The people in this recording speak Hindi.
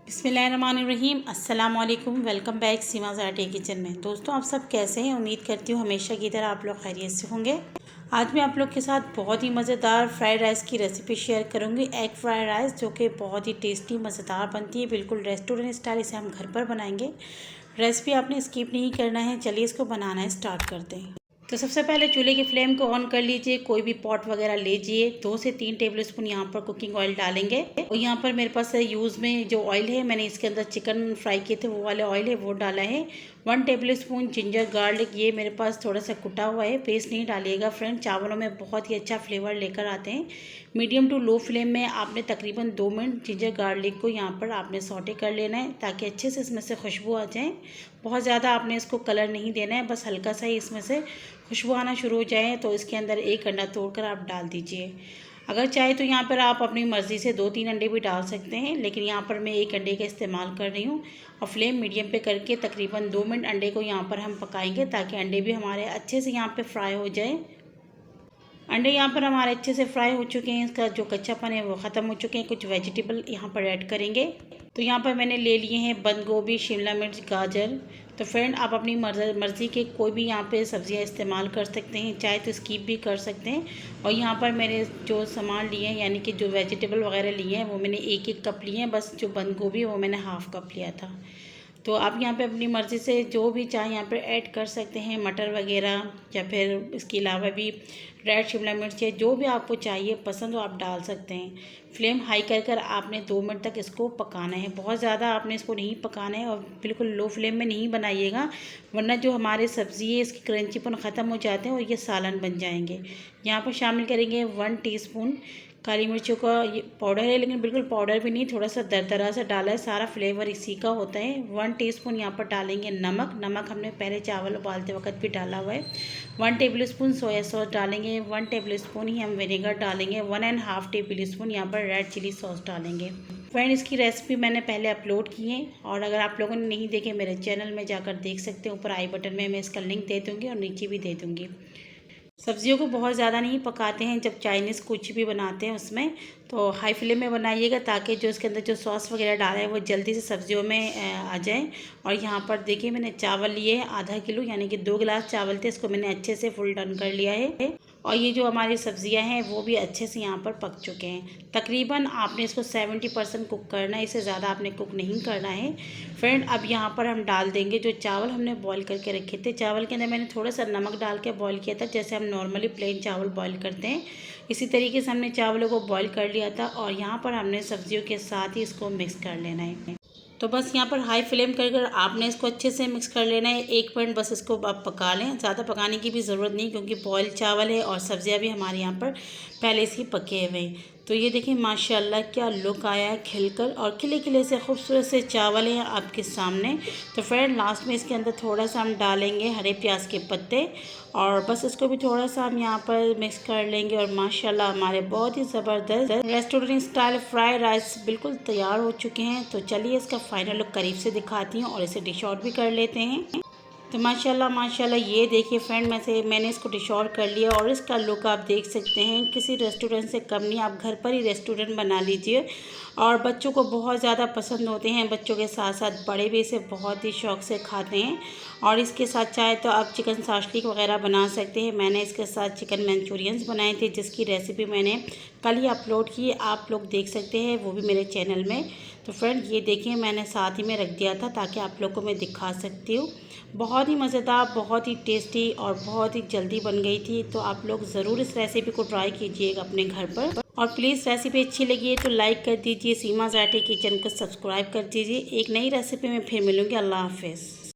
बिस्मिल्लाहिर्रहमानिर्रहीम। अस्सलाम वालेकुम। वेलकम बैक सीमा ज़ाटे किचन में। दोस्तों, आप सब कैसे हैं? उम्मीद करती हूँ हमेशा की तरह आप लोग खैरियत से होंगे। आज मैं आप लोग के साथ बहुत ही मज़ेदार फ्राइड राइस की रेसिपी शेयर करूँगी। एग फ्राइड राइस, जो कि बहुत ही टेस्टी मज़ेदार बनती है, बिल्कुल रेस्टोरेंट स्टाइल। इसे हम घर पर बनाएंगे। रेसिपी आपने स्किप नहीं करना है। चलिए इसको बनाना स्टार्ट करते हैं। तो सबसे पहले चूल्हे की फ्लेम को ऑन कर लीजिए। कोई भी पॉट वगैरह लीजिए। 2 से 3 टेबलस्पून यहाँ पर कुकिंग ऑयल डालेंगे। और यहाँ पर मेरे पास यूज़ में जो ऑयल है, मैंने इसके अंदर चिकन फ्राई किए थे वो वाले ऑयल है, वो डाला है। 1 टेबलस्पून जिंजर गार्लिक, ये मेरे पास थोड़ा सा कुटा हुआ है, पेस्ट नहीं डालिएगा फ्रेंड। चावलों में बहुत ही अच्छा फ्लेवर लेकर आते हैं। मीडियम टू लो फ्लेम में आपने तकरीबन 2 मिनट जिंजर गार्लिक को यहाँ पर आपने सौटे कर लेना है, ताकि अच्छे से इसमें से खुशबू आ जाए। बहुत ज़्यादा आपने इसको कलर नहीं देना है, बस हल्का सा ही इसमें से खुशबू आना शुरू हो जाए तो इसके अंदर एक अंडा तोड़कर आप डाल दीजिए। अगर चाहे तो यहाँ पर आप अपनी मर्ज़ी से 2-3 अंडे भी डाल सकते हैं, लेकिन यहाँ पर मैं एक अंडे का इस्तेमाल कर रही हूँ। और फ्लेम मीडियम पे करके तकरीबन 2 मिनट अंडे को यहाँ पर हम पकाएंगे, ताकि अंडे भी हमारे अच्छे से यहाँ पे फ्राई हो जाए। अंडे यहाँ पर हमारे अच्छे से फ्राई हो चुके हैं, इसका जो कच्चापन है वो ख़त्म हो चुके हैं। कुछ वेजिटेबल यहाँ पर ऐड करेंगे। तो यहाँ पर मैंने ले लिए हैं बंद गोभी, शिमला मिर्च, गाजर। तो फ्रेंड, आप अपनी मर्ज़ी के कोई भी यहाँ पे सब्ज़ियाँ इस्तेमाल कर सकते हैं, चाहे तो स्किप भी कर सकते हैं। और यहाँ पर मैंने जो सामान लिए हैं, यानी कि जो वेजिटेबल वगैरह लिए हैं, वो मैंने 1-1 कप लिए हैं। बस जो बंद गोभी है वो मैंने हाफ़ कप लिया था। तो आप यहाँ पे अपनी मर्ज़ी से जो भी चाहे यहाँ पे ऐड कर सकते हैं, मटर वगैरह, या फिर इसके अलावा भी रेड शिमला मिर्च है, जो भी आपको चाहिए पसंद हो आप डाल सकते हैं। फ्लेम हाई कर आपने 2 मिनट तक इसको पकाना है। बहुत ज़्यादा आपने इसको नहीं पकाना है, और बिल्कुल लो फ्लेम में नहीं बनाइएगा, वरना जो हमारे सब्ज़ी है इसकी क्रंचीपन ख़त्म हो जाते हैं और ये सालन बन जाएंगे। यहाँ पर शामिल करेंगे 1 टीस्पून काली मिर्चों का ये पाउडर है, लेकिन बिल्कुल पाउडर भी नहीं, थोड़ा सा दरदरा सा डाला है। सारा फ्लेवर इसी का होता है। 1 टीस्पून यहाँ पर डालेंगे नमक हमने पहले चावल उबालते वक्त भी डाला हुआ है। 1 टेबलस्पून सोया सॉस डालेंगे। 1 टेबलस्पून ही हम विनेगर डालेंगे। 1.5 टेबलस्पून यहाँ पर रेड चिली सॉस डालेंगे। फ्रेंड, इसकी रेसिपी मैंने पहले अपलोड की है, और अगर आप लोगों ने नहीं देखे मेरे चैनल में जाकर देख सकते हैं। ऊपर आई बटन में मैं इसका लिंक दे दूँगी और नीचे भी दे दूँगी। सब्जियों को बहुत ज़्यादा नहीं पकाते हैं। जब चाइनीज़ कुछ भी बनाते हैं उसमें तो हाई फ्लेम में बनाइएगा, ताकि जो इसके अंदर जो सॉस वगैरह डाला है वो जल्दी से सब्जियों में आ जाए। और यहाँ पर देखिए, मैंने चावल लिए हैं आधा किलो, यानी कि 2 गिलास चावल थे। इसको मैंने अच्छे से फुल डन कर लिया है। और ये जो हमारी सब्जियां हैं वो भी अच्छे से यहाँ पर पक चुके हैं। तकरीबन आपने इसको 70% कुक करना है, इससे ज़्यादा आपने कुक नहीं करना है। फ्रेंड, अब यहाँ पर हम डाल देंगे जो चावल हमने बॉईल करके रखे थे। चावल के अंदर मैंने थोड़ा सा नमक डाल के बॉईल किया था, जैसे हम नॉर्मली प्लेन चावल बॉईल करते हैं, इसी तरीके से हमने चावलों को बॉईल कर लिया था। और यहाँ पर हमने सब्जियों के साथ ही इसको मिक्स कर लेना है। तो बस यहाँ पर हाई फ्लेम कर आपने इसको अच्छे से मिक्स कर लेना है। 1 मिनट बस इसको आप पका लें, ज़्यादा पकाने की भी ज़रूरत नहीं, क्योंकि बॉयल चावल है और सब्जियाँ भी हमारे यहाँ पर पहले से ही पके हुए हैं। तो ये देखिए माशाल्लाह क्या लुक आया है खिलकर, और खिले खिले से खूबसूरत से चावल हैं आपके सामने। तो फ्रेंड, लास्ट में इसके अंदर थोड़ा सा हम डालेंगे हरे प्याज के पत्ते, और बस इसको भी थोड़ा सा हम यहाँ पर मिक्स कर लेंगे। और माशाल्लाह हमारे बहुत ही ज़बरदस्त रेस्टोरेंट स्टाइल फ्राइड राइस बिल्कुल तैयार हो चुके हैं। तो चलिए इसका फाइनल लुक करीब से दिखाती हूँ और इसे डिश आउट भी कर लेते हैं। तो माशाल्लाह ये देखिए फ्रेंड, मैंने इसको डिश आउट कर लिया, और इसका लुक आप देख सकते हैं, किसी रेस्टोरेंट से कम नहीं। आप घर पर ही रेस्टोरेंट बना लीजिए, और बच्चों को बहुत ज़्यादा पसंद होते हैं। बच्चों के साथ साथ बड़े भी इसे बहुत ही शौक़ से खाते हैं। और इसके साथ चाहे तो आप चिकन साशलिक वगैरह बना सकते हैं। मैंने इसके साथ चिकन मंचूरियंस बनाए थे, जिसकी रेसिपी मैंने कल ही अपलोड की, आप लोग देख सकते हैं, वो भी मेरे चैनल में। तो फ्रेंड, ये देखिए मैंने साथ ही में रख दिया था, ताकि आप लोग को मैं दिखा सकती हूँ। बहुत ही मज़ेदार, बहुत ही टेस्टी, और बहुत ही जल्दी बन गई थी। तो आप लोग ज़रूर इस रेसिपी को ट्राई कीजिएगा अपने घर पर। और प्लीज़ रेसिपी अच्छी लगी है तो लाइक कर दीजिए, सीमा ज़ाटे किचन को सब्सक्राइब कर दीजिए। एक नई रेसिपी में फिर मिलूँगी। अल्लाह हाफ़िज़।